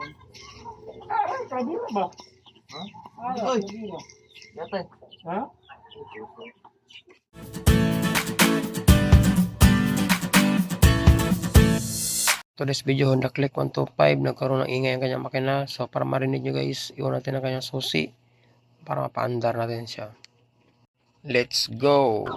Ay, sabi na ba? Ha? Ay, Uy, sabi na. yate. Ha? Today's video Honda Click 125 nagkaroon ng ingay ang kanyang makina. So para marinig nyo guys, iwan natin ang kanyang susi para mapaandar natin siya. Let's go!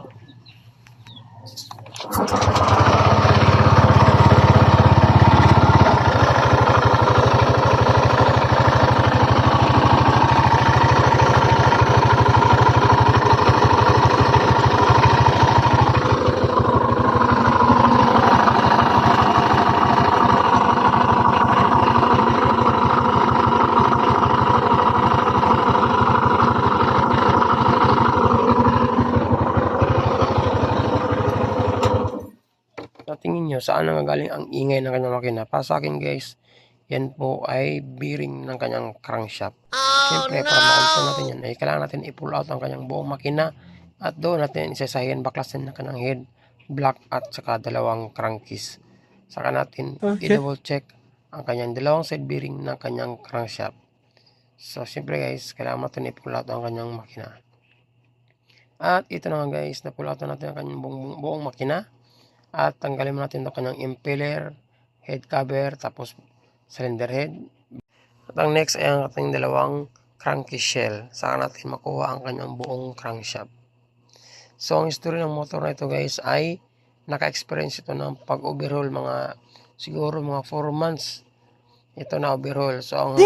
Tingin nyo saan nanggaling ang ingay ng kanyang makina? Para sa akin guys, yan po ay bearing ng kanyang crankshaft. Siyempre para ma-control natin yan ay kailangan natin i-pull out ang kanyang buong makina at doon natin isasahin, baklasin ng kanyang head, block at saka dalawang crankcase. Saka natin i-double check ang kanyang dalawang side bearing ng kanyang crankshaft. So siyempre guys, kailangan natin i-pull out ang kanyang makina. At ito na nga guys, na-pull out na natin ang kanyang buong makina. At tanggalin mo natin ang kanyang impeller, head cover, tapos cylinder head. At ang next ay ang ating dalawang crankcase shell. Saka natin makuha ang kanyang buong crankshaft. So ang history ng motor na ito guys ay naka-experience ito ng pag-overhaul siguro mga 4 months. Ito na overhaul. So ang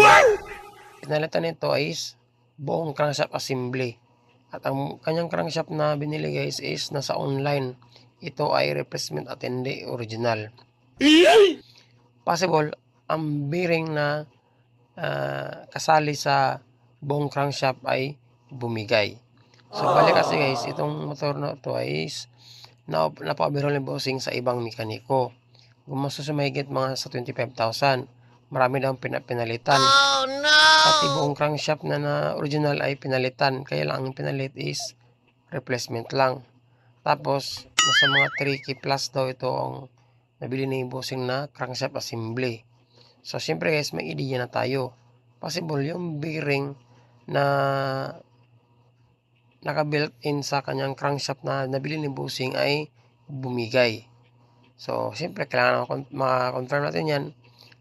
pinalitan nito is buong crankshaft assembly. At ang kanyang crankshaft na binili guys is nasa online. Ito ay replacement at hindi original. Possible, ang bearing na kasali sa buong crankshaft ay bumigay. So, balik kasi guys, itong motor na ito ay napa-overhaul ni bossing sa ibang mekaniko. Gumastos sa mahigit mga sa 25,000. Marami daw pinalitan. Oh, no! Pati buong crankshaft na original ay pinalitan. Kaya lang ang pinalit is replacement lang. Tapos, nasa mga 3K plus daw ito ang nabili ni bossing na crankshaft assembly. So, siyempre guys, may idea na tayo. Possible yung bearing na naka-built in sa kanyang crankshaft na nabili ni bossing ay bumigay. So, siyempre, kailangan ma-confirm natin yan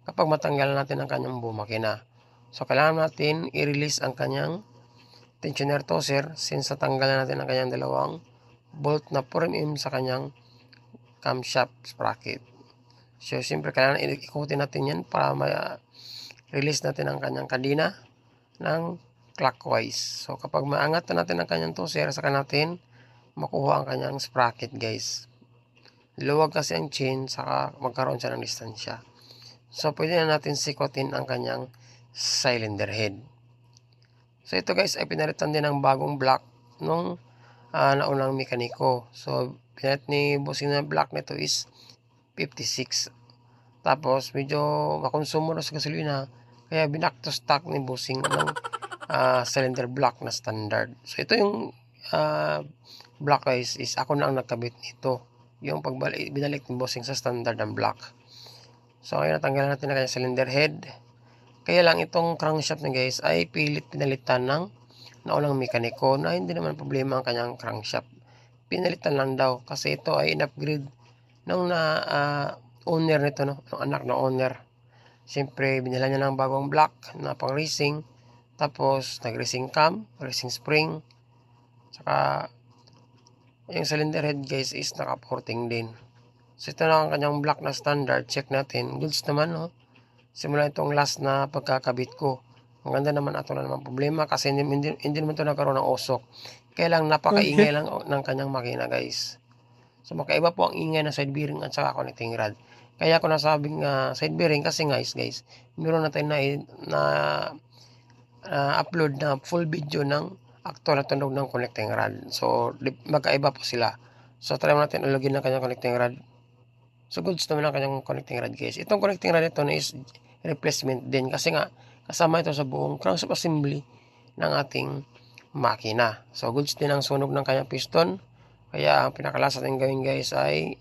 kapag matanggal natin ang kanyang buong makina. So, kailangan natin i-release ang kanyang tensioner tosser since natanggal natin ang kanyang dalawang bolt na 4mm sa kanyang camshaft sprocket. So, siyempre, kailangan ikutin natin yan para ma-release natin ang kanyang kadena ng clockwise. So, kapag maangat na natin ang kanyang tosser, saka natin makuha ang kanyang sprocket, guys. Luwag kasi ang chain, saka magkaroon siya ng distansya. So, pwede na natin sikotin ang kanyang cylinder head. So, ito guys, ay pinalitan din ng bagong block nung naunang mekaniko. So, pinalit ni bossing na block nito is 56. Tapos, medyo makonsumo na sa gasolina. Kaya binak to stock ni bossing ng cylinder block na standard. So, ito yung block guys is ako na ang nagkabit nito. Yung binalik ni bossing sa standard ng block. So, ngayon natanggalan natin na kanyang cylinder head. Kaya lang itong crankshaft na guys ay pilit pinalitan ng naunang mekaniko na hindi naman problema ang kanyang crankshaft. Pinalitan lang daw kasi ito ay in-upgrade ng owner nito, no? Ng anak na owner. Siyempre, binila niya ng bagong block na pang racing. Tapos, nag-racing cam, racing spring. Saka, yung cylinder head guys is naka-porting din. So, ito na ang kanyang block na standard. Check natin. Goods naman, no? Simula itong last na pagkakabit ko. Ang ganda naman at wala naman problema kasi hindi naman ito nagkaroon ng usok. Kaya lang napakaingay lang ng kanyang makina guys. So makaiba po ang ingay ng side bearing at saka connecting rod. Kaya ako nasabing side bearing kasi guys, meron na tayo na upload na full video ng actual na tunog ng connecting rod. So magkaiba po sila. So try natin ulogin ng kanyang connecting rod. So goods naman ang kanyang connecting rod guys. Itong connecting rod ito na is replacement din kasi nga kasama ito sa buong crankshaft assembly ng ating makina. So goods din ang sunog ng kanyang piston. Kaya ang pinakalas natin gawin guys ay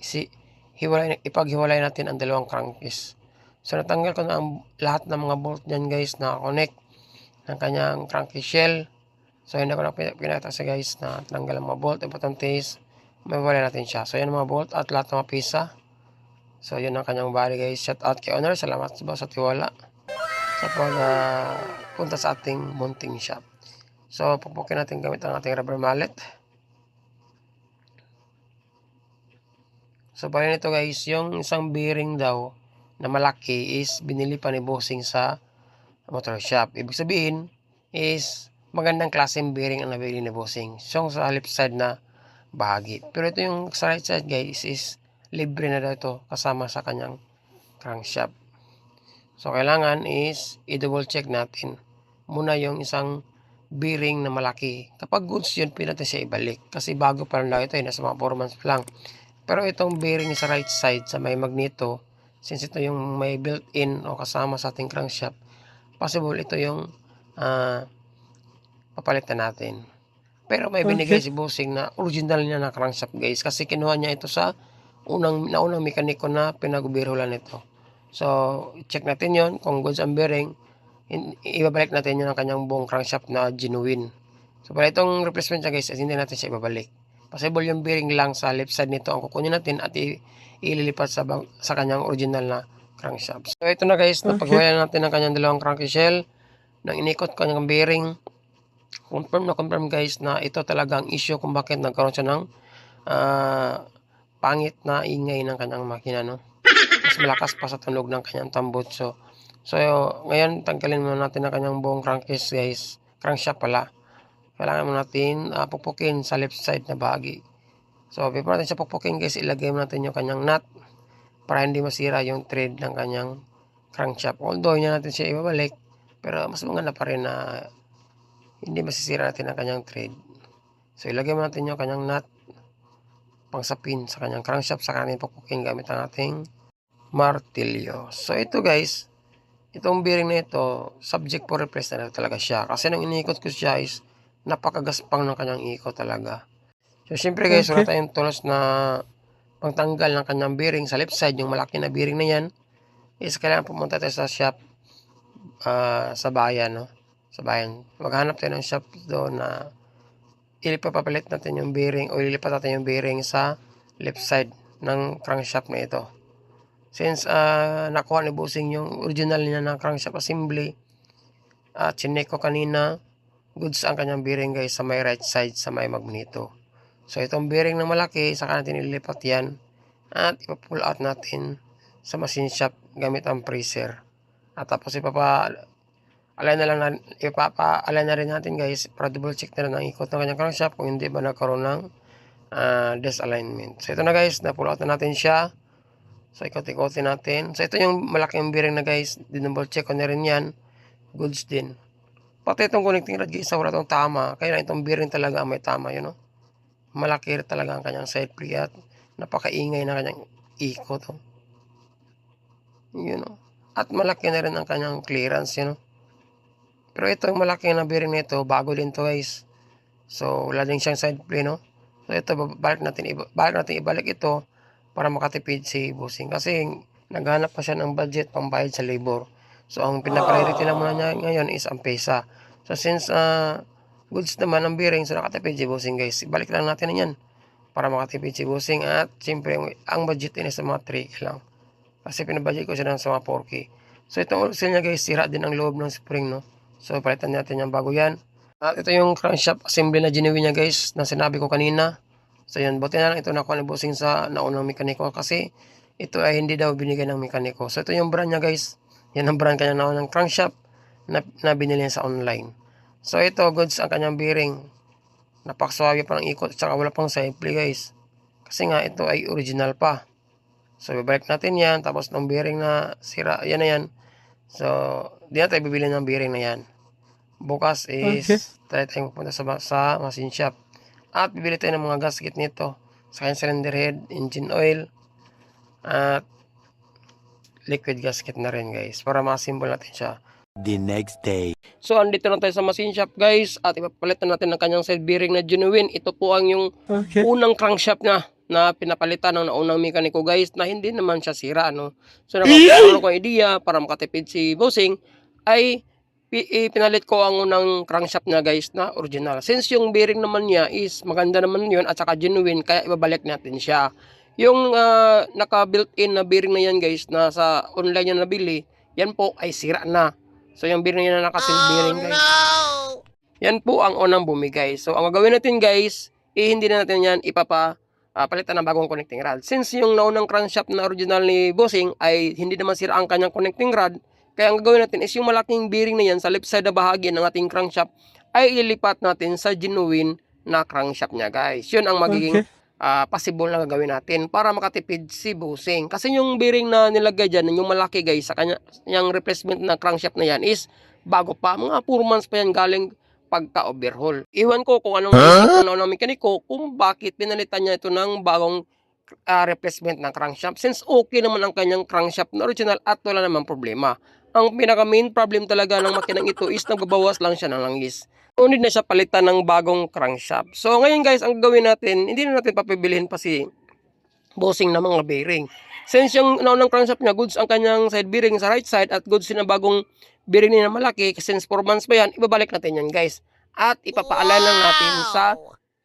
ipaghiwalay natin ang dalawang crankcase. So natanggal ko na ang lahat ng mga bolt niyan guys na connect ng kanyang cranky shell. So hindi ko na pinakita sa guys na tanggal ang mga bolt. Importante is mawala natin siya. So yan ang mga bolt at lahat ng mga pisa. So yun ang kanyang body guys. Shout out kay owner. Salamat sa tiwala sa punta sa ating mounting shop. So pupukin natin gamit ang ating rubber mallet. So bali nito guys, yung isang bearing daw na malaki is binili pa ni bossing sa motor shop. Ibig sabihin is magandang klaseng bearing ang nabili ni bossing. So sa left side na bahagi. Pero ito yung sa right side guys is libre na daw ito kasama sa kanyang crankshaft. So kailangan is i-double check natin muna yung isang bearing na malaki. Kapag goods yun, pwede natin siya ibalik. Kasi bago pa lang daw ito, nasa mga 4 months lang. Pero itong bearing sa right side sa may magneto, since ito yung may built-in o kasama sa ating crankshaft, possible ito yung papalitan natin. Pero may binigay si bossing na original niya na crankshaft guys, kasi kinuha niya ito sa naunang mekaniko na pinag-biro lang nito. So check natin yon kung goods ang bearing, ibabalik natin yun ang kanyang buong crankshaft na genuine. So para itong replacement niya guys, hindi natin siya ibabalik. Possible yung bearing lang sa left side nito ang kukunin natin at ililipat sa kanyang original na crankshaft. So ito na guys, napagawa natin ang kanyang dalawang cranky shell. Nang inikot ko kanyang bearing, confirm guys na ito talaga ang issue kung bakit nagkaroon siya ng pangit na ingay ng kanyang makina, no? Mas malakas pa sa tunog ng kanyang tambutso. So ngayon tanggalin muna natin ang kanyang buong crankcase guys, crankshaft pala. Kailangan mo natin pupukin sa left side na bahagi. So before natin siya pupukin guys, ilagay mo natin yung kanyang nut para hindi masira yung thread ng kanyang crankshaft. Although hindi natin siya ibabalik, pero mas maganda pa rin na hindi masisira natin ang kanyang thread. So ilagay mo natin yung kanyang nut pangsapin sa kanyang crankshaft, sa natin pupukin gamit ang ating martilyo. So ito guys, itong bearing na ito, subject for replace na talaga siya. Kasi nung iniikot ko siya is napakagaspang ng kanyang ikot talaga. So syempre guys, wala tayong tools na pangtanggal ng kanyang bearing sa left side, yung malaki na bearing na yan, is kailangan pumunta tayo sa shop sa bayan, no? Sa bayan. Maghanap tayo ng shop doon na ilipapapalit natin yung bearing o ililipat natin yung bearing sa left side ng crankshaft na ito. Since nakuha ni bossing yung original niya na crankshaft assembly at chinek ko kanina, goods ang kanyang bearing guys sa may right side sa may magneto. So itong bearing na malaki, saka natin ililipat yan at ipa-pull out natin sa machine shop gamit ang freezer. At tapos ipapa-align na rin natin guys para double check na rin ang ikot ng kanyang crankshaft kung hindi ba nagkaroon ng disalignment. So ito na guys, na-pull out na natin siya. So ikot-ikotin natin. So ito yung malaking bearing na guys, dinouble check ko na rin yan. Goods din. Pati itong connecting rod guys, wala itong tama. Kaya lang itong bearing talaga may tama, yun, no? Malaki talaga ang kanyang side play at napakaingay na kanyang ikot, oh. Yun, no? At malaki na rin ang kanyang clearance, yun, no? Pero ito yung malaki na bearing nito, bago din to guys. So wala din siyang side play, no? So ito, balik natin ibalik ito para makatipid si bossing. Kasi naghanap pa siya ng budget pambayad sa labor. So ang pinaka-priority lang muna niya ngayon is ang pesa. So since goods naman ang bearing, so nakatipid si bossing guys. Ibalik lang natin yan para makatipid si bossing. At siyempre ang budget din sa mga 3K lang. Kasi pinabudget ko siya ng sa mga 4K. So itong oil niya guys, sira din ang loob ng spring, no? So palitan natin yan bago yan. At ito yung crankshaft assembly na genuine niya guys, na sinabi ko kanina. So yan, buti na lang ito nakuha ni bossing sa naunang mekaniko kasi ito ay hindi daw binigay ng mekaniko. So ito yung brand niya guys. Yan ang brand kanya naunang crankshaft na binili niya sa online. So ito, goods ang kanyang bearing. Napakaswabe pa ng ikot, tsaka wala pang side play guys. Kasi nga ito ay original pa. So ibabalik natin yan, tapos ng bearing na sira, yan na yan. So di na tayo bibili ng bearing na yan. Bukas is tayo tayong pupunta sa machine shop. At bibili tayo ng mga gasket nito. Sa kanyang cylinder head, engine oil, at liquid gasket na rin guys. Para ma-assemble natin siya. The next day. So andito na tayo sa machine shop guys. At ipapalit na natin ang kanyang side bearing na genuine. Ito po ang yung unang crankshaft na na pinapalitan ng naunang mekaniko guys na hindi naman siya sira, no? So nagkaroon ko idea para makatipid si bossing ay pinalit ko ang unang crankshaft niya guys na original. Since yung bearing naman niya is maganda naman yun at saka genuine, kaya ibabalik natin siya. Yung naka-built-in na bearing na yan guys na sa online yan nabili, yan po ay sira na. So yung bearing na naka-seal bearing guys. Yan po ang unang bumigay. So ang gagawin natin guys, hindi na natin yan palitan ng bagong connecting rod. Since yung naunang crankshaft na original ni bossing ay hindi naman sira ang kanyang connecting rod, kaya ang gagawin natin is yung malaking bearing na yan sa left side na bahagi ng ating crankshaft ay ililipat natin sa genuine na crankshaft niya guys. Yun ang magiging possible na gagawin natin para makatipid si bossing. Kasi yung bearing na nilagay dyan, yung malaki guys, sa kanyang replacement na crankshaft na yan is bago pa. Mga 4 months pa yan galing pagka-overhaul. Iwan ko kung anong isip ng mekaniko kung bakit pinalitan niya ito ng bagong replacement ng crankshaft. Since okay naman ang kanyang crankshaft na original at wala namang problema. Ang pinaka main problem talaga ng makinang ito is nagbabawas lang siya ng langis. Unid na siya palitan ng bagong crankshaft. So ngayon guys, ang gawin natin, hindi na natin papibilihin pa si bossing ng mga bearing. Since yung naunang crankshaft niya, goods ang kanyang side bearing sa right side at goods din ang bagong bearing niya na malaki, since 4 months pa yan, ibabalik natin yan guys. At ipapaalign lang natin sa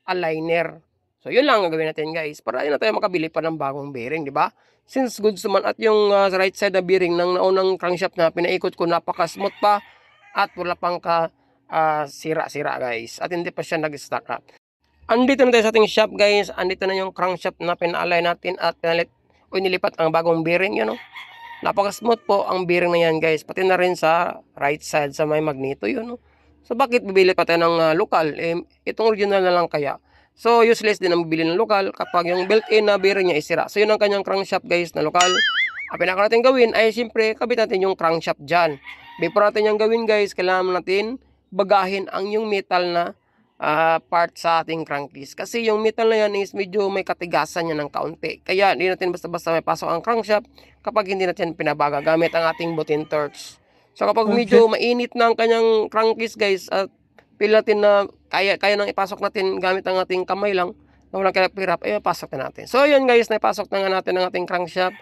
aligner. So yun lang ang gagawin natin guys, para na tayo makabili pa ng bagong bearing, di ba? Since goods naman at yung sa right side na bearing ng naunang crankshaft na pinaikot ko, napaka-smooth pa at wala pang sira-sira guys. At hindi pa siya nag-stack up. Andito na tayo sa ating shop guys. Andito na yung crankshaft na pina-align natin at nilipat ang bagong bearing, yun, no? Napaka-smooth po ang bearing na yan guys. Pati na rin sa right side sa may magneto, yun, no? So bakit bibili pa tayo ng lokal? Itong original na lang kaya. So useless din ang bibili ng lokal kapag yung built-in na bearing niya isira. So yun ang kanyang crankshaft guys na lokal. Ang pinaka natin gawin ay siyempre kabit natin yung crankshaft dyan. Before natin yung gawin guys, kailangan natin bagahin ang yung metal na part sa ating crankcase. Kasi yung metal na yan is medyo may katigasan niya ng kaunti. Kaya hindi natin basta-basta may pasok ang crankshaft kapag hindi natin pinabaga gamit ang ating butin torch. So kapag medyo mainit na ang kanyang crankcase guys, at feel natin na kaya nang ipasok natin gamit ang ating kamay lang, na walang hirap, ay pasok na natin. So yun guys, naipasok na nga natin ang ating crankshaft.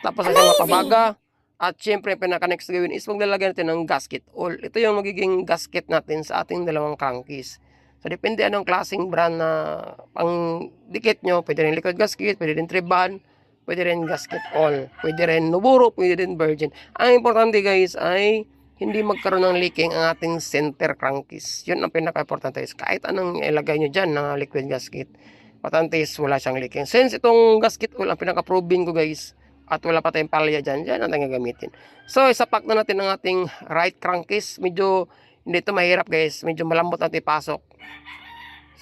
Tapos na siyang mapabaga. At syempre, pinaka-next gawin is maglalagay natin ng gasket oil. Ito yung magiging gasket natin sa ating dalawang crankcase. So, depende anong klaseng brand na pang dikit nyo. Pwede rin liquid gasket, pwede rin triban, pwede rin gasket oil, pwede rin Noburo, pwede rin virgin. Ang importante guys ay hindi magkaroon ng leaking ang ating center crankcase. Yun ang pinaka-importante is kahit anong ilagay nyo dyan na liquid gasket, patante is wala siyang leaking. Since itong gasket oil ang pinaka-proving ko guys, at wala pa tayong palya dyan ang tayong gagamitin. So, isapak na natin ang ating right crankcase. Medyo, hindi ito mahirap guys. Medyo malambot natin ipasok.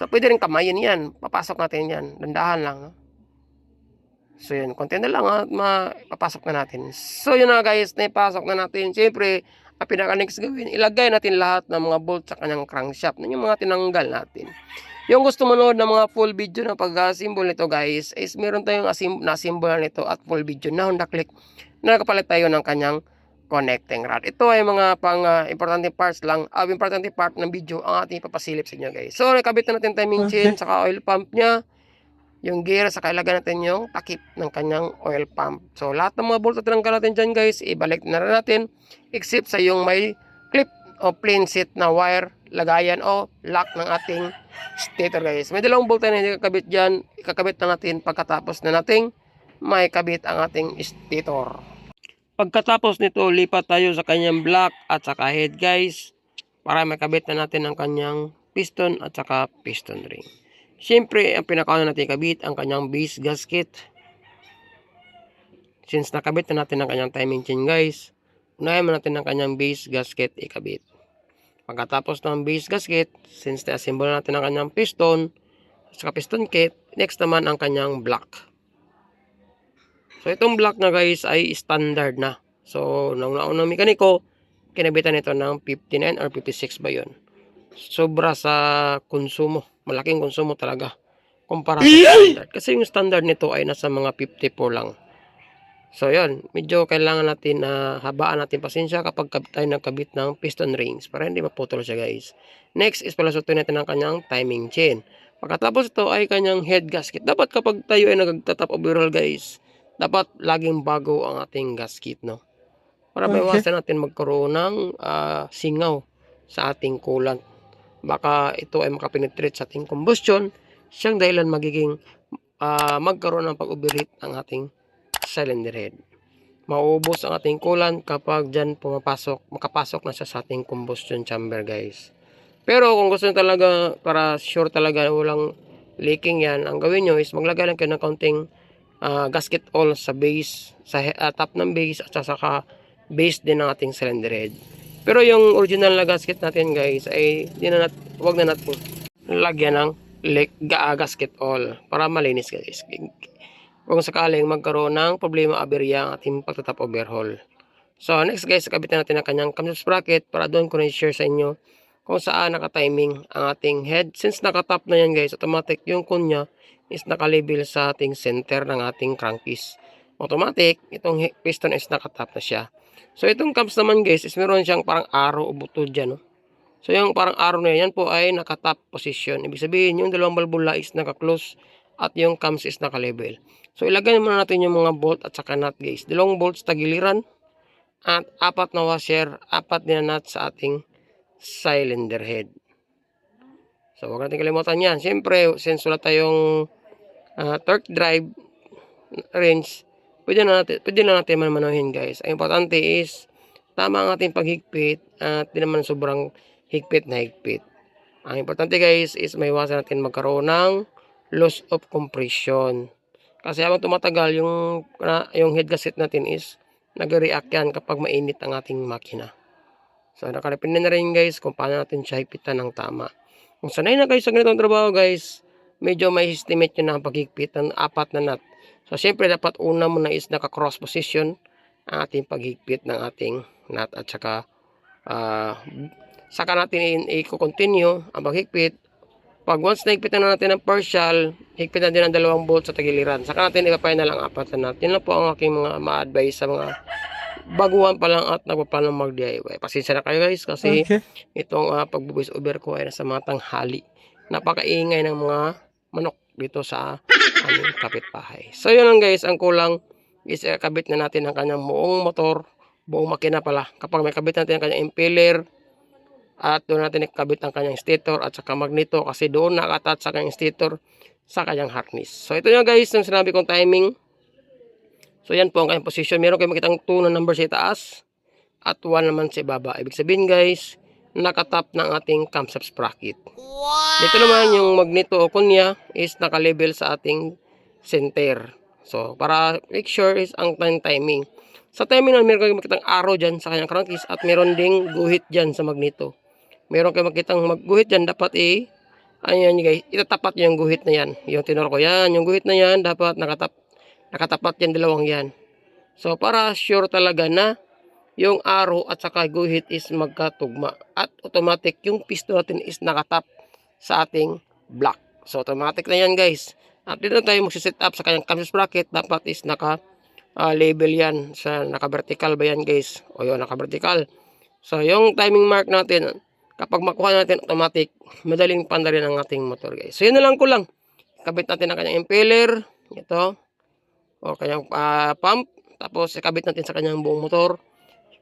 So, pwede rin kamayin yan. Papasok natin yan. Dandahan lang. So, yun. Konti na lang at mapapasok na natin. So, yun na guys. Naipasok na natin. Siyempre, ang pinaka-next gawin, ilagay natin lahat ng mga bolt sa kanyang crankshaft. Yung mga tinanggal natin. Yung gusto manood ng mga full video ng pag-symbol nito guys, is meron tayong na-symbol nito at full video na Honda Click na nakapalit tayo ng kanyang connecting rod. Ito ay mga importante parts lang, importante part ng video ang ating ipapasilip sa inyo guys. So nakabit na natin timing chain, saka oil pump niya, yung gear, saka ilagay natin yung takip ng kanyang oil pump. So lahat ng mga bolt na tinanggal natin dyan guys, ibalik na rin natin, except sa yung may clip o plain set na wire, lagayan o lock ng ating stator guys. May dalawang bolt na hindi kakabit dyan. Ikakabit na natin pagkatapos na nating may kabit ang ating stator. Pagkatapos nito, lipat tayo sa kanyang block at saka head guys, para makabit na natin ang kanyang piston at saka piston ring. Siyempre, ang pinakauna natin kabit ang kanyang base gasket. Since nakabit na natin ang kanyang timing chain guys, unahin natin ang kanyang base gasket ikabit. Pagkatapos ng base gasket, since na-assemble natin ang kanyang piston, saka piston kit, next naman ang kanyang block. So itong block na guys ay standard na. So nung naunang mekaniko, kinabitan ito ng 59 or 56 ba yun. Sobra sa konsumo, malaking konsumo talaga kumpara sa standard. Kasi yung standard nito ay nasa mga 54 lang. So yun, medyo kailangan natin habaan natin pasensya kapag tayo nagkabit ng piston rings para hindi maputol siya guys. Next is palasutin natin ang kanyang timing chain. Pagkatapos ito ay kanyang head gasket. Dapat kapag tayo ay nagtatap overhaul guys, dapat laging bago ang ating gasket, no? Para maiwasan natin magkaroon ng singaw sa ating coolant. Baka ito ay makapenetrate sa ating combustion, siyang dahilan magiging magkaroon ng pag-overheat ang ating cylinder head. Mauubos ang ating coolant kapag dyan makapasok na siya sa ating combustion chamber guys. Pero kung gusto nyo talaga, para sure talaga walang leaking yan, ang gawin nyo is maglagay lang kayo ng kaunting gasket oil sa base, sa top ng base at saka base din ng ating cylinder head. Pero yung original na gasket natin guys ay wag na natin lagyan ng gasket oil para malinis guys. Kung sakaling magkaroon ng problema aberya ang ating pagtatap overhaul. So next guys, kabitan natin ang kanyang camshaft sprocket para doon ko na i-share sa inyo kung saan naka-timing ang ating head. Since nakatap na yan guys, automatic yung kunya is nakalabel sa ating center ng ating crankcase. Automatic, itong piston is nakatap na siya. So itong cams naman guys, is meron siyang parang arrow o buto dyan. No? So yung parang arrow na yan po ay nakatap position. Ibig sabihin yung dalawang balbula is naka-close at yung cams is nakalabel. So ilagay muna natin yung mga bolt at saka nut guys. Dalawang bolts tagiliran at 4 na washer, 4 din na nut sa ating cylinder head. So huwag natin kalimutan yan. Siyempre, since wala tayong torque drive range, pwede na natin manuhin guys. Ang importante is tama ang ating paghigpit at di naman sobrang higpit na higpit. Ang importante guys is may iwasan natin magkaroon ng loss of compression. Kasi habang tumatagal yung head gasket natin is nag-react yan kapag mainit ang ating makina. So nakalipin na rin guys kung paano natin siya higpitan ng tama. Kung sanay na guys sa ganitong trabaho guys, medyo may estimate nyo na ang paghigpit ng 4 na nut. So syempre dapat una muna is naka-cross position ang ating paghigpit ng ating nut at saka natin i-continue ang paghigpit. Pag once na-higpitan na natin ng partial, higpitan din ang 2 bolt sa tagiliran. Saka natin ipa-final ang 4 na nut. Yun lang po ang aking mga ma-advise sa mga baguhan pa lang at nagpaplano mag-DIY. Pasensya na kayo guys kasi itong pag-voice over ko ay nasa mga tanghali. Napakaingay ng mga manok dito sa aming kapitbahay. So yun lang guys, ang kulang is kabit na natin ang kanyang buong motor, buong makina pala. Kapag may kabit natin ang kanyang impeller at doon natin ikabit ang kanyang stator at saka magneto kasi doon naka-attach sa kanyang stator sa kanyang harness. So ito yung guys yung sinabi kong timing. So yan po ang kanyang position. Meron kayo makitang 2 na number sa itaas at 1 naman sa ibaba. Ibig sabihin guys, nakatap ng ating camshaft sprocket. Wow! Dito naman yung magneto o kunya is nakalabel sa ating center. So para make sure is ang timing. Sa timing naman meron kayo makitang arrow dyan sa kanyang crankcase at meron ding guhit dyan sa magneto. Meron kayo makitang guhit dyan, dapat ayan guys, itatapat yung guhit na yan. Yung tinuro ko yan, yung guhit na yan dapat nakatapat yan, dalawang yan. So para sure talaga na yung arrow at saka guhit is magkatugma at automatic yung piston natin is nakatap sa ating block. So automatic na yan guys. At dito tayo magsiset up sa kanyang camshaft sprocket, dapat is label yan sa naka-vertical ba yan guys. O yun, naka-vertical. So yung timing mark natin, kapag makuha natin automatic, madaling pandarin ang ating motor guys. So yun na lang ko lang. Kabit natin ang kanyang impeller, ito, o kanyang pump, tapos ikabit natin sa kanyang buong motor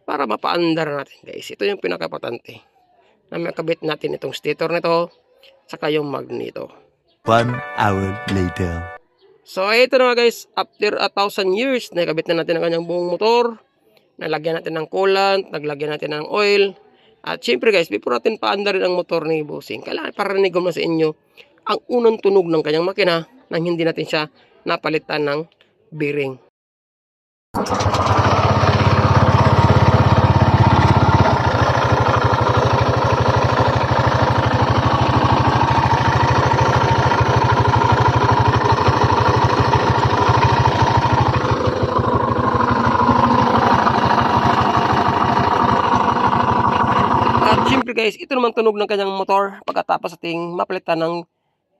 para mapaandar natin guys. Ito yung pinaka-importante. Na makabit natin itong stator nito, saka yung magneto. 1 hour later. So ito na guys, after 1,000 years, nakabit na natin ang kanyang buong motor, nalagyan natin ng coolant, naglagyan natin ng oil, at syempre guys, before natin paandarin ang motor ni Bossing, kailangan parinig ko na sa inyo ang unang tunog ng kanyang makina nang hindi natin siya napalitan ng bearing. Guys, ito naman tunog ng kanyang motor pagkatapos ating mapalitan ng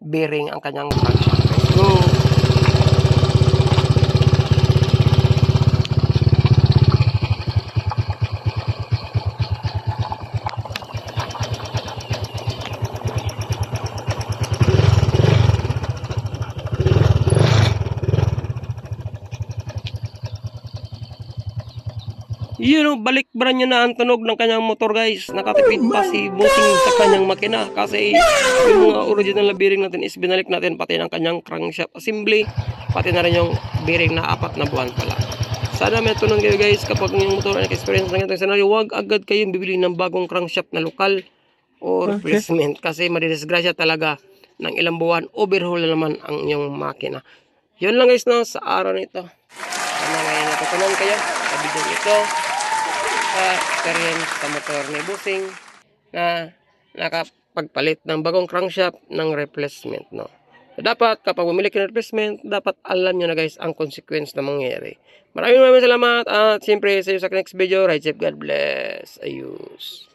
bearing ang kanyang crankshaft. Let's go! Yun o, balik brand niya na ang tunog ng kanyang motor guys. Nakatipid pa si Bossing sa kanyang makina. Kasi yung mga original na bearing natin is binalik natin pati ng kanyang crankshaft assembly. Pati na rin yung bearing na 4 na buwan pala. Sana may tunog kayo guys kapag yung motor ay experience ng itong senaryo. Huwag agad kayong bibili ng bagong crankshaft na lokal o replacement. Kasi madidisgrasya talaga ng ilang buwan. Overhaul na naman ang inyong makina. Yun lang guys no, sa araw nito. Sana may natutunan kayo sa video ito sa experience sa motor ni Bossing na nakapagpalit ng bagong crankshaft ng replacement no. So, dapat kapag bumili kayo ng replacement, dapat alam nyo na guys ang consequence na mangyayari. Maraming salamat at siyempre sa iyo sa next video. Ride safe, God bless. Ayos.